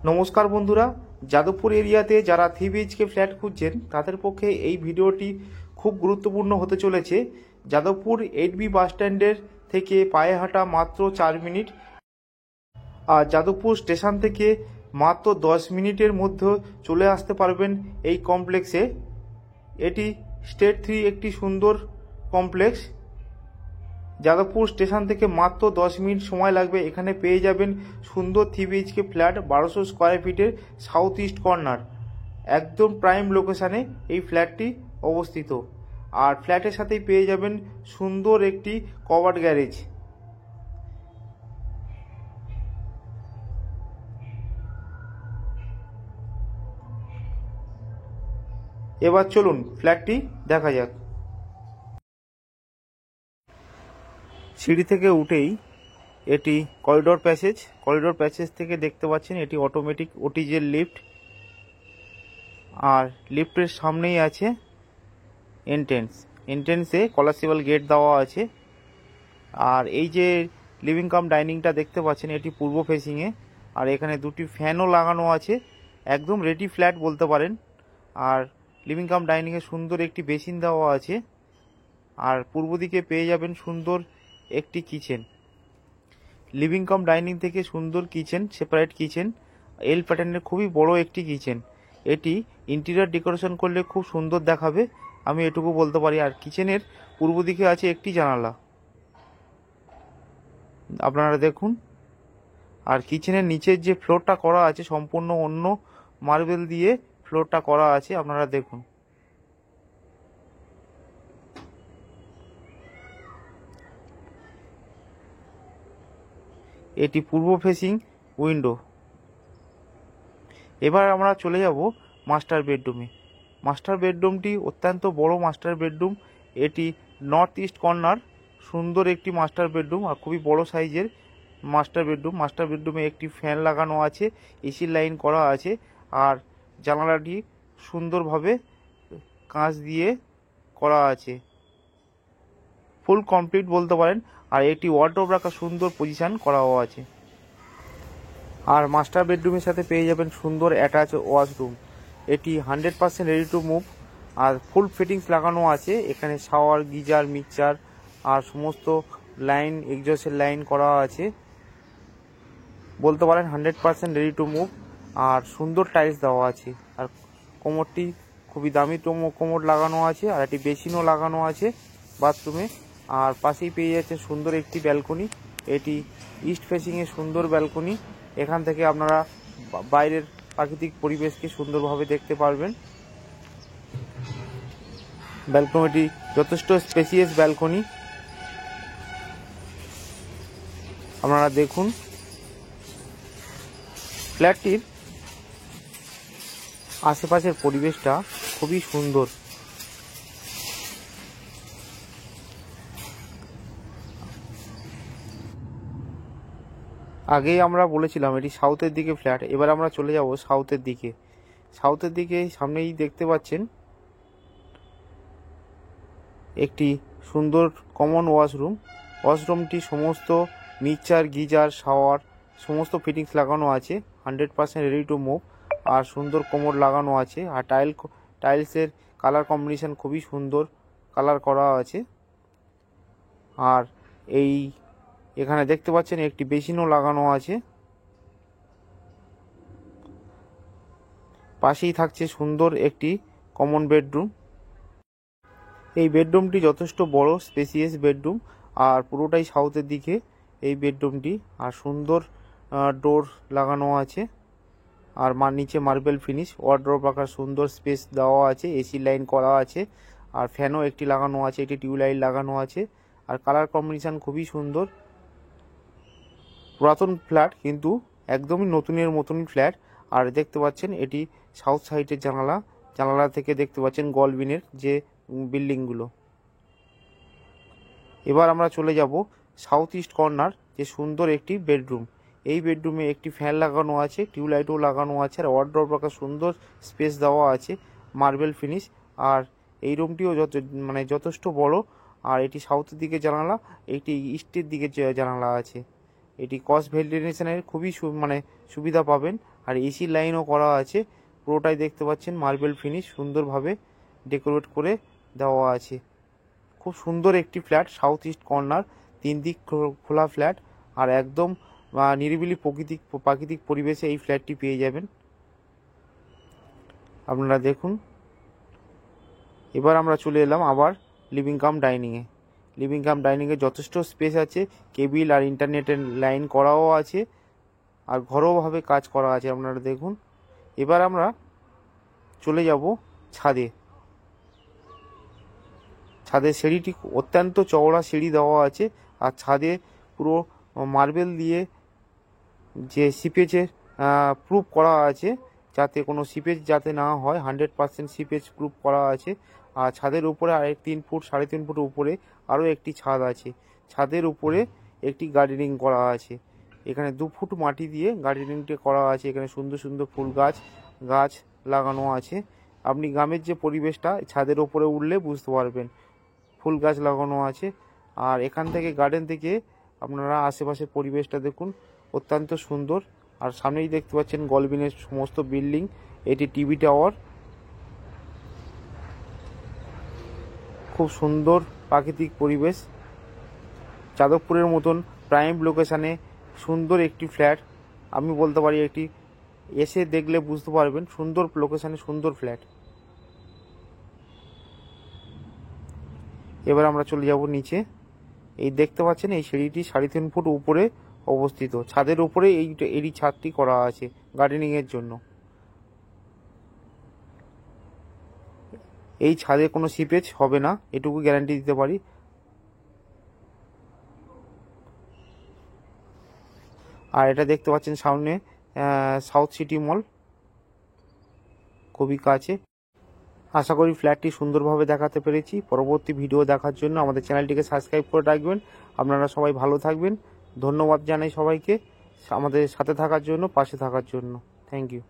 নমস্কার বন্ধুরা, যাদবপুর এরিয়াতে যারা 3 BHK ফ্ল্যাট খুঁজছেন তাদের পক্ষে এই ভিডিওটি খুব গুরুত্বপূর্ণ হতে চলেছে। যাদবপুর 8B বাস স্ট্যান্ডের থেকে পায়ে হাঁটা মাত্র 4 মিনিট, আর যাদবপুর স্টেশন থেকে মাত্র 10 মিনিটের মধ্যে চলে আসতে পারবেন এই কমপ্লেক্সে। এটি স্টেট 3 একটি সুন্দর কমপ্লেক্স। যাদবপুর স্টেশন থেকে মাত্র 10 মিনিট সময় লাগবে। এখানে পেয়ে যাবেন সুন্দর 3 BHK ফ্ল্যাট 1200 স্কোয়ার ফিটের সাউথ ইস্ট কর্নার। একদম প্রাইম লোকেশানে এই ফ্ল্যাটটি অবস্থিত, আর ফ্ল্যাটের সাথেই পেয়ে যাবেন সুন্দর একটি কভার্ড গ্যারেজ। এবার চলুন ফ্ল্যাটটি দেখা যাক। সিঁড়ি থেকে উঠেই এটি করিডোর প্যাসেজ থেকে দেখতে পাচ্ছেন এটি অটোমেটিক ওটিজের লিফট, আর লিফটের সামনেই আছে এন্ট্রেন্সে কলাপসিবল গেট দেওয়া আছে। আর এই যে লিভিং কাম ডাইনিংটা দেখতে পাচ্ছেন এটি পূর্ব ফেসিংয়ে, আর এখানে দুটি ফ্যানও লাগানো আছে। একদম রেডি ফ্ল্যাট বলতে পারেন। আর লিভিং কাম ডাইনিংয়ে সুন্দর একটি বেসিন দেওয়া আছে, আর পূর্ব দিকে পেয়ে যাবেন সুন্দর একটি কিচেন। লিভিং কাম ডাইনিং থেকে সুন্দর কিচেন, সেপারেট কিচেন, এল প্যাটার্নের খুবই বড় একটি কিচেন। এটি ইন্টেরিয়র ডেকোরেশন করলে খুব সুন্দর দেখাবে, আমি এটুকু বলতে পারি। আর কিচেনের পূর্ব দিকে আছে একটি জানালা, আপনারা দেখুন। আর কিচেনের নিচের যে ফ্লোরটা করা আছে সম্পূর্ণ অন্য মার্বেল দিয়ে ফ্লোরটা করা আছে, আপনারা দেখুন। এটি পূর্ব ফেসিং উইন্ডো। এবার আমরা চলে যাব মাস্টার বেডরুমে। মাস্টার বেডরুমটি অত্যন্ত বড় মাস্টার বেডরুম। এটি নর্থ ইস্ট কর্নার, সুন্দর একটি মাস্টার বেডরুম, আর খুবই বড় সাইজের মাস্টার বেডরুম। মাস্টার বেডরুমে একটি ফ্যান লাগানো আছে, এসি লাইন করা আছে, আর জানালাটি সুন্দরভাবে কাঁচ দিয়ে করা আছে, ফুল কমপ্লিট বলতে পারেন। আর একটি ওয়ার্ডরোব রাখার সুন্দর পজিশন করাও আছে। আর মাস্টার বেডরুমের সাথে পেয়ে যাবেন সুন্দর অ্যাটাচ ওয়াশরুম। এটি 100% রেডি টু মুভ, আর ফুল ফিটিংস লাগানো আছে। এখানে শাওয়ার, গিজার, মিক্সচার আর সমস্ত লাইন, এক্সজস্টের লাইন করা আছে, বলতে পারেন 100% রেডি টু মুভ। আর সুন্দর টাইলস দেওয়া আছে, আর কোমরটি খুবই দামি কোমর লাগানো আছে, আর একটি বেসিনও লাগানো আছে বাথরুমে। আর পাশেই পেয়ে যাচ্ছে সুন্দর একটি ব্যালকনি। এটি ইস্ট ফেসিংয়ে সুন্দর ব্যালকনি। এখান থেকে আপনারা বাইরের প্রাকৃতিক পরিবেশকে সুন্দরভাবে দেখতে পারবেন। ব্যালকনিটি যথেষ্ট স্পেসিয়াস ব্যালকনি, আপনারা দেখুন। ফ্ল্যাটটির আশেপাশের পরিবেশটা খুবই সুন্দর। আগেই আমরা বলেছিলাম এটি সাউথের দিকে ফ্ল্যাট। এবার আমরা চলে যাব সাউথের দিকে। সামনেই দেখতে পাচ্ছেন একটি সুন্দর কমন ওয়াশরুমটি সমস্ত মিক্সচার, গিজার, শাওয়ার সমস্ত ফিটিংস লাগানো আছে, 100% রেডি টু মুভ। আর সুন্দর কোমর লাগানো আছে, আর টাইলসের কালার কম্বিনেশন খুবই সুন্দর কালার করা আছে। আর এখানে দেখতে পাচ্ছেন একটি বেসিনও লাগানো আছে। পাশেই থাকছে সুন্দর একটি কমন বেডরুম। এই বেডরুমটি যথেষ্ট বড় স্পেসিয়াস বেডরুম, আর পুরোটাই সাউথের দিকে এই বেডরুমটি। আর সুন্দর ডোর লাগানো আছে, আর নিচে মার্বেল ফিনিশ, ওয়ার্ডরোব রাখার সুন্দর স্পেস দেওয়া আছে, এসি লাইন করা আছে, আর ফ্যানও একটি লাগানো আছে, একটি টিউবলাইট লাগানো আছে। আর কালার কম্বিনেশন খুবই সুন্দর। পুরাতন ফ্ল্যাট, কিন্তু একদমই নতুনের মতনই ফ্ল্যাট। আর দেখতে পাচ্ছেন এটি সাউথ সাইডের জানালা থেকে দেখতে পাচ্ছেন গলবিনের যে বিল্ডিংগুলো। এবার আমরা চলে যাব সাউথ ইস্ট কর্নার, যে সুন্দর একটি বেডরুম। এই বেডরুমে একটি ফ্যান লাগানো আছে, টিউবলাইটও লাগানো আছে, আর ওয়ার্ডরোব রাখার সুন্দর স্পেস দেওয়া আছে, মার্বেল ফিনিশ। আর এই রুমটিও যথেষ্ট বড়। আর এটি সাউথের দিকে জানালা, এটি ইস্টের দিকে জানালা আছে। এটি ক্রস ভেন্টিলেশনের খুবই মানে সুবিধা পাবেন। আর এসি লাইনও করা আছে। পুরোটাই দেখতে পাচ্ছেন মার্বেল ফিনিশ, সুন্দরভাবে ডেকোরেট করে দেওয়া আছে। খুব সুন্দর একটি ফ্ল্যাট, সাউথ ইস্ট কর্নার, 3 দিক খোলা ফ্ল্যাট, আর একদম নিরিবিলি প্রাকৃতিক পরিবেশে এই ফ্ল্যাটটি পেয়ে যাবেন। আপনারা দেখুন। এবার আমরা চলে এলাম আবার লিভিং কাম ডাইনিংয়ে। লিভিং কাম ডাইনিংয়ে যথেষ্ট স্পেস আছে, কেবিল আর ইন্টারনেটের লাইন করাও আছে, আর ঘরোয়াভাবে কাজ করা আছে। আপনারা দেখুন। এবার আমরা চলে যাব ছাদে। ছাদের সিঁড়িটি অত্যন্ত চওড়া সিঁড়ি দেওয়া আছে, আর ছাদে পুরো মার্বেল দিয়ে যে সিপেজের প্রুফ করা আছে, যাতে কোনো সিপেজ যাতে না হয়, 100% সিপেজ প্রুফ করা আছে। আর ছাদের উপরে আরেক 3 ফুট 3.5 ফুট উপরে আরও একটি ছাদ আছে। ছাদের উপরে একটি গার্ডেনিং করা আছে। এখানে 2 ফুট মাটি দিয়ে গার্ডেনিংটা করা আছে। এখানে সুন্দর সুন্দর ফুল গাছ লাগানো আছে। আপনি গ্রামের যে পরিবেশটা ছাদের উপরে উঠলে বুঝতে পারবেন। ফুল গাছ লাগানো আছে। আর এখান থেকে গার্ডেন থেকে আপনারা আশেপাশের পরিবেশটা দেখুন, অত্যন্ত সুন্দর। আর সামনেই দেখতে পাচ্ছেন গলবিনের সমস্ত বিল্ডিং। এটি টিভি টাওয়ার। খুব সুন্দর প্রাকৃতিক পরিবেশ। যাদবপুরের মতন প্রাইম লোকেশানে সুন্দর একটি ফ্ল্যাট। আমি বলতে পারি একটি এসে দেখলে বুঝতে পারবেন, সুন্দর লোকেশানে সুন্দর ফ্ল্যাট। এবার আমরা চলে যাব নিচে। এই দেখতে পাচ্ছেন এই সিঁড়িটি 3.5 ফুট উপরে অবস্থিত। ছাদের উপরে এই ছাদটি করা আছে গার্ডেনিংয়ের জন্য। এই ছাদে কোনো সিপেজ হবে না, এটুকু গ্যারান্টি দিতে পারি। আর এটা দেখতে পাচ্ছেন সামনে সাউথ সিটি মল, খুবই কাছে। আশা করি ফ্ল্যাটটি সুন্দরভাবে দেখাতে পেরেছি। পরবর্তী ভিডিও দেখার জন্য আমাদের চ্যানেলটিকে সাবস্ক্রাইব করে রাখবেন। আপনারা সবাই ভালো থাকবেন। ধন্যবাদ জানাই সবাইকে আমাদের সাথে থাকার জন্য, পাশে থাকার জন্য। Thank you.